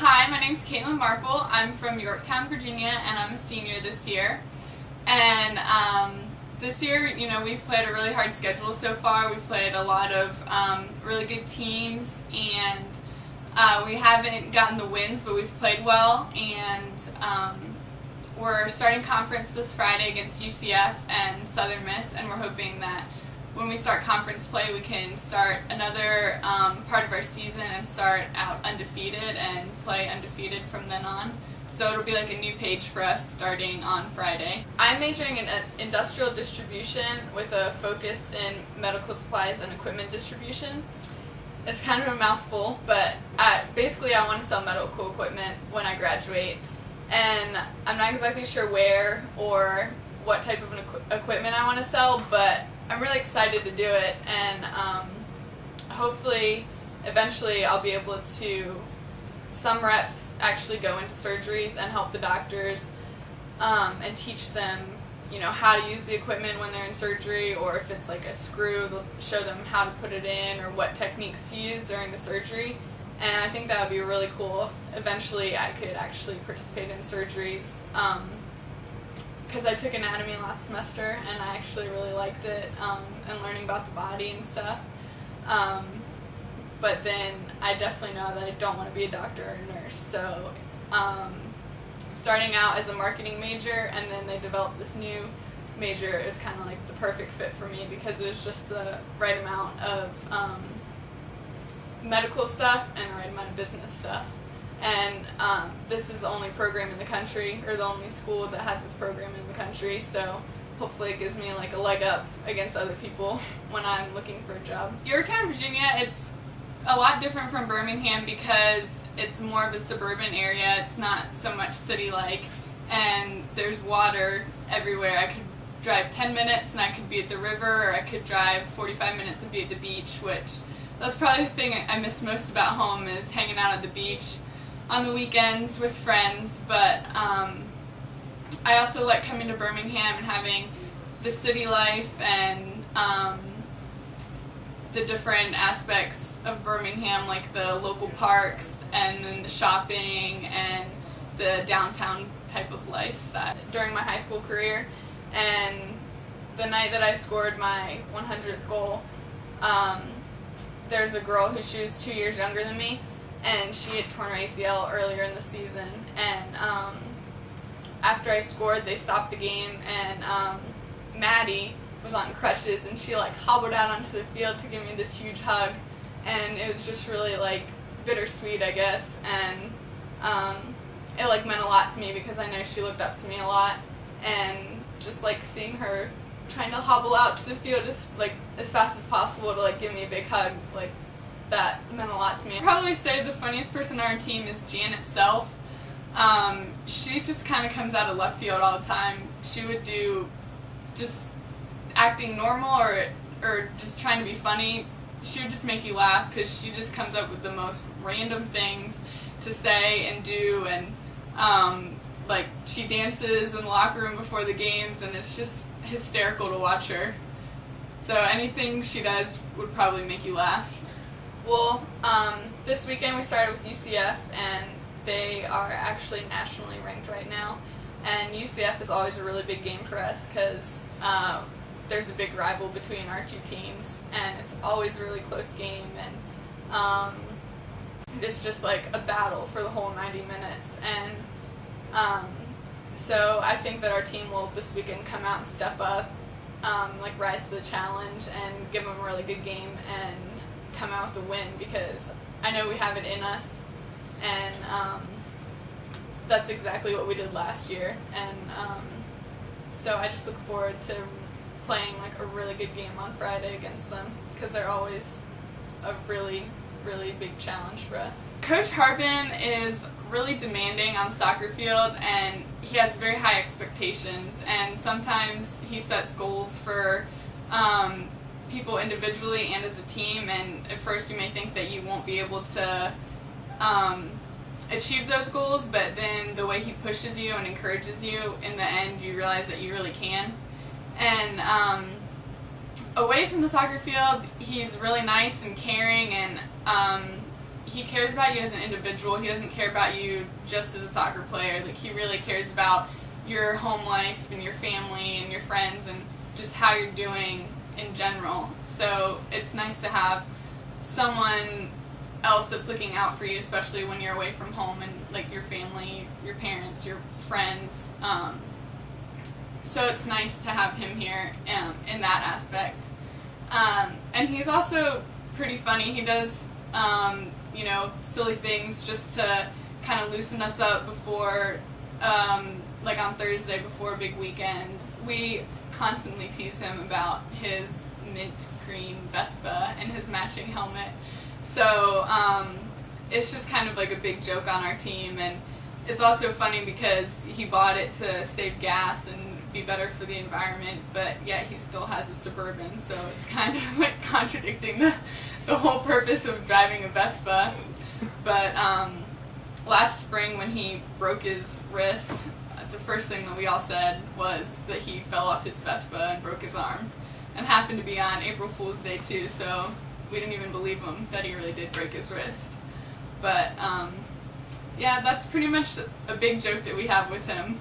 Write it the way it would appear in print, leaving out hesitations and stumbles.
Hi, my name's Caitlin Marple. I'm from Yorktown, Virginia, and I'm a senior this year. And this year, we've played a really hard schedule so far. We've played a lot of really good teams, and we haven't gotten the wins, but we've played well. And we're starting conference this Friday against UCF and Southern Miss, and we're hoping that when we start conference play, we can start another part of our season and start out undefeated and play undefeated from then on. So it'll be like a new page for us starting on Friday. I'm majoring in industrial distribution with a focus in medical supplies and equipment distribution. It's kind of a mouthful, but basically I want to sell medical equipment when I graduate. And I'm not exactly sure where or what type of equipment I want to sell, but I'm really excited to do it, and hopefully eventually I'll be able to, some reps actually go into surgeries and help the doctors and teach them how to use the equipment when they're in surgery, or if it's like a screw, they'll show them how to put it in or what techniques to use during the surgery. And I think that would be really cool if eventually I could actually participate in surgeries. Because I took anatomy last semester and I actually really liked it, and learning about the body and stuff. But then I definitely know that I don't want to be a doctor or a nurse. So starting out as a marketing major and then they developed this new major is kind of like the perfect fit for me, because it was just the right amount of medical stuff and the right amount of business stuff. And this is the only program in the country, or the only school that has this program in the country, so hopefully it gives me like a leg up against other people when I'm looking for a job. Yorktown, Virginia, it's a lot different from Birmingham because it's more of a suburban area. It's not so much city-like, and there's water everywhere. I could drive 10 minutes and I could be at the river, or I could drive 45 minutes and be at the beach, which that's probably the thing I miss most about home, is hanging out at the beach on the weekends with friends. But I also like coming to Birmingham and having the city life and the different aspects of Birmingham, like the local parks and then the shopping and the downtown type of lifestyle. During my high school career, and the night that I scored my 100th goal, there's a girl who she was 2 years younger than me, and she had torn her ACL earlier in the season, and after I scored, they stopped the game, and Maddie was on crutches, and she like hobbled out onto the field to give me this huge hug, and it was just really like bittersweet, I guess, and it like meant a lot to me because I know she looked up to me a lot, and just like seeing her trying to hobble out to the field as fast as possible to like give me a big hug, like that meant a lot to me. I'd probably say the funniest person on our team is Janet Self. She just kind of comes out of left field all the time. She would do just acting normal or just trying to be funny. She would just make you laugh because she just comes up with the most random things to say and do, and like she dances in the locker room before the games, and it's just hysterical to watch her. So anything she does would probably make you laugh. Well, this weekend we started with UCF, and they are actually nationally ranked right now. And UCF is always a really big game for us because there's a big rival between our two teams, and it's always a really close game, and it's just like a battle for the whole 90 minutes. And so I think that our team will this weekend come out and step up, like rise to the challenge and give them a really good game and come out with a win, because I know we have it in us, and that's exactly what we did last year. And so I just look forward to playing like a really good game on Friday against them, because they're always a really, really big challenge for us. Coach Harbin is really demanding on the soccer field, and he has very high expectations, and sometimes he sets goals for people individually and as a team, and at first you may think that you won't be able to achieve those goals, but then the way he pushes you and encourages you, in the end you realize that you really can. And away from the soccer field, he's really nice and caring, and he cares about you as an individual. He doesn't care about you just as a soccer player. Like, he really cares about your home life and your family and your friends and just how you're doing in general. So it's nice to have someone else that's looking out for you, especially when you're away from home and like your family, your parents, your friends. So it's nice to have him here in that aspect. And he's also pretty funny. He does, silly things just to kind of loosen us up before, like on Thursday before a big weekend. We constantly tease him about his mint green Vespa and his matching helmet. So it's just kind of like a big joke on our team, and it's also funny because he bought it to save gas and be better for the environment, but yet he still has a Suburban, so it's kind of like contradicting the whole purpose of driving a Vespa. But last spring when he broke his wrist, the first thing that we all said was that he fell off his Vespa and broke his arm, and happened to be on April Fool's Day too, so we didn't even believe him that he really did break his wrist. But yeah, that's pretty much a big joke that we have with him.